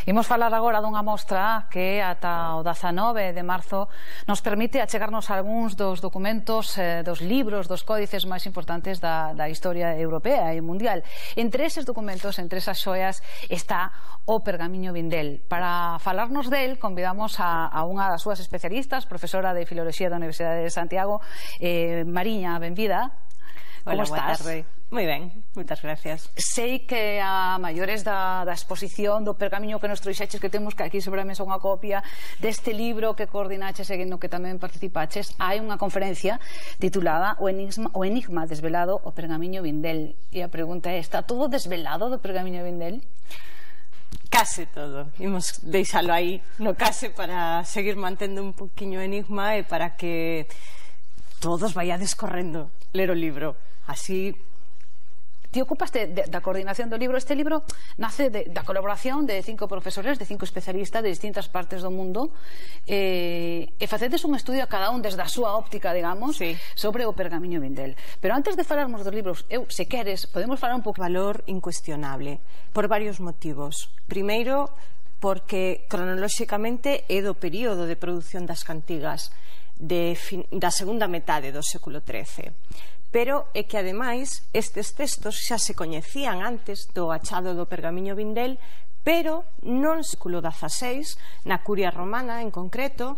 Imos falar agora dunha mostra que ata o 19 de marzo nos permite achegarnos a algúns dos documentos, dos libros, dos códices máis importantes da historia europea e mundial. Entre eses documentos, entre esas xoias, está o Pergamiño Vindel. Para falarnos del, convidamos a unha das súas especialistas, profesora de Filoloxía da Universidade de Santiago, Mariña, benvida. Hola, boa tarde. Moi ben, moitas gracias. Sei que a maiores da exposición do Pergamiño que nos trouxeches, que temos que aquí sobre a mesa unha copia deste libro que coordinaches e no que tamén participaches, hai unha conferencia titulada O enigma desvelado, o Pergamiño Vindel. E a pregunta é, está todo desvelado do Pergamiño Vindel? Case todo. Imos deixalo aí no case para seguir mantendo un poquinho o enigma e para que todos vaiades correndo ler o libro. Así... Ti ocupaste da coordinación do libro. Este libro nace da colaboración de 5 profesores, de 5 especialistas de distintas partes do mundo, e facedes un estudio a cada un desde a súa óptica, digamos, sí, sobre o Pergamiño Vindel. Pero antes de falarmos dos libros, se queres, podemos falar un pouco... Valor incuestionable, por varios motivos. Primeiro, porque cronolóxicamente é do período de produción das cantigas da segunda metade do século XIII. Pero é que, ademais, estes textos xa se coñecían antes do achado do Pergamiño Vindel, pero non no século XVI, na Curia Romana en concreto,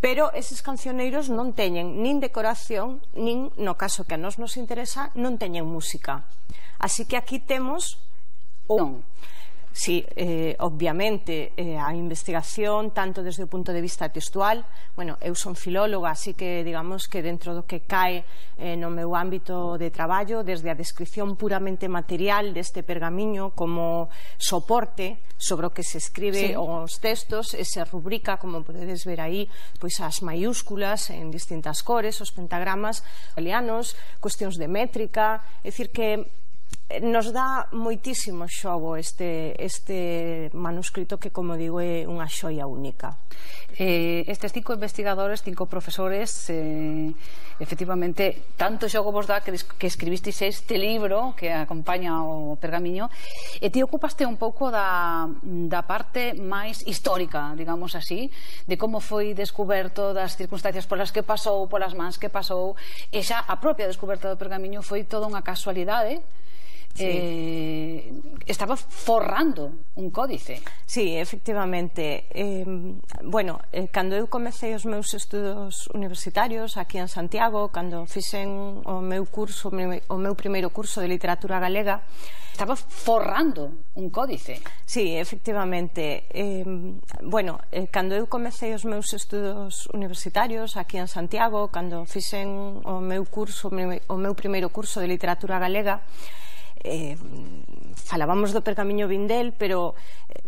pero eses cancioneiros non teñen nin decoración, nin, no caso que a nós nos interesa, non teñen música. Así que aquí temos un... Sí, obviamente a investigación tanto desde o punto de vista textual, bueno, eu son filóloga, así que digamos que dentro do que cae no meu ámbito de traballo, desde a descripción puramente material deste pergamiño como soporte sobre o que se escribe, sí, os textos, e se rubrica, como podedes ver aí, pois as maiúsculas en distintas cores, os pentagramas italianos, cuestións de métrica, é dicir que nos dá moitísimo xogo este manuscrito que, como digo, é unha xoia única. Estes 5 investigadores, 5 profesores, efectivamente, tanto xogo vos dá que escribisteis este libro que acompaña o Pergamiño, e ti ocupaste un pouco da parte máis histórica, digamos así, de como foi descuberto, das circunstancias polas que pasou, polas mans que pasou, e xa a propia descuberta do Pergamiño foi toda unha casualidade. Sí. Estaba forrando un códice. Sí, efectivamente. Bueno, cando eu comecei os meus estudos universitarios aquí en Santiago, cando fixen o meu primeiro curso de literatura galega, estaba forrando un códice. Sí, efectivamente. Bueno, cando eu comecei os meus estudos universitarios aquí en Santiago, cando fixen o meu primeiro curso de literatura galega, falábamos do Pergamiño Vindel, pero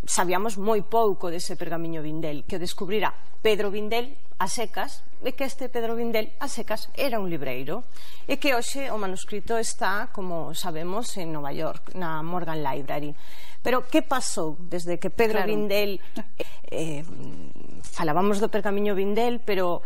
sabíamos moi pouco dese Pergamiño Vindel, que o descubrira Pedro Vindel a secas, e que este Pedro Vindel a secas era un libreiro, e que hoxe o manuscrito está, como sabemos, en Nova York, na Morgan Library. Pero que pasou desde que Pedro Vindel... falábamos do Pergamiño Vindel, pero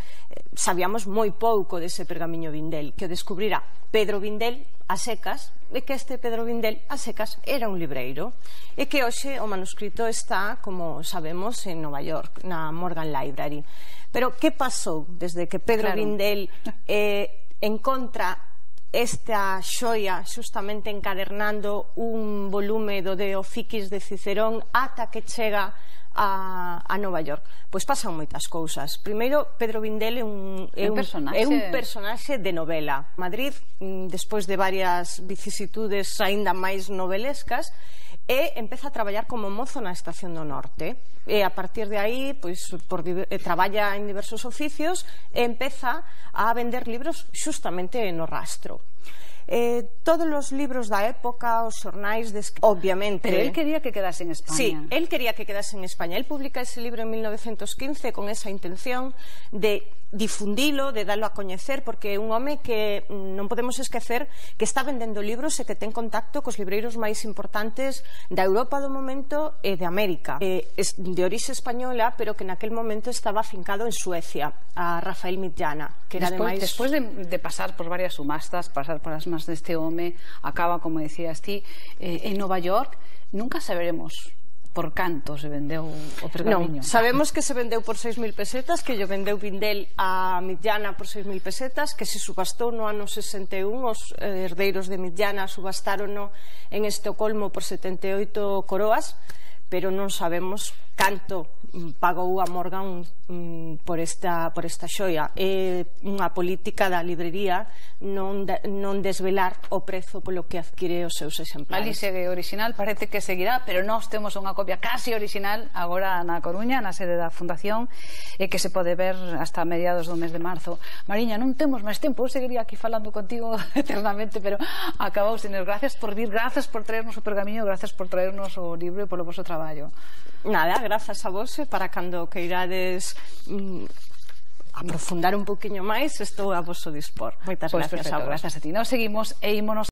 sabíamos moi pouco dese Pergamiño Vindel, que o descubrira Pedro Vindel a secas, e que este Pedro Vindel a secas era un libreiro, e que hoxe o manuscrito está, como sabemos, en Nova York, na Morgan Library. Pero que pasou desde que Pedro Vindel encontra esta xoia justamente encadernando un volume do De Oficis de Cicerón ata que chega a Nova York? Pois pasan moitas cousas. Primeiro, Pedro Vindel é un personaxe de novela. Madrid, despois de varias vicisitudes aínda máis novelescas, empeza a traballar como mozo na Estación do Norte, e a partir de aí traballa en diversos oficios e empeza a vender libros justamente no rastro. Todos os libros da época, os xornais, obviamente... Pero él quería que quedase en España. Sí, él quería que quedase en España. Él publica ese libro en 1915 con esa intención de difundilo, de darlo a coñecer, porque é un home que non podemos esquecer que está vendendo libros e que ten contacto cos libreiros máis importantes da Europa do momento e de América. É de orixe española, pero que naquel momento estaba afincado en Suecia, a Rafael Mitjana, que era ademais... Despois de pasar por varias subastas, pasar por as mans deste home, acaba, como decías ti, en Nova York. Nunca saberemos por canto se vendeu o pergamiño? Non, sabemos que se vendeu por 6.000 pesetas, que lle vendeu Vindel a Midllana por 6.000 pesetas, que se subastou no ano 61, os herdeiros de Midllana subastárono en Estocolmo por 78 coroas, pero non sabemos canto pagou a Morgan por esta xoia. É unha política da librería non desvelar o prezo polo que adquire os seus exemplares. Ali segue original, parece que seguirá, pero nós temos unha copia casi original agora na Coruña, na sede da Fundación, e que se pode ver hasta mediados do mes de marzo. Mariña, non temos máis tempo, eu seguiría aquí falando contigo eternamente, pero acabou, señor. Gracias por vir, gracias por traernos o pergamiño, gracias por traernos o libro e polo vosso traballo. Nada, grazas a vos, para cando queirades aprofundar un poquinho máis, estou a voso dispor. Moitas gracias a vos. Gracias a ti. Nos seguimos e ímonos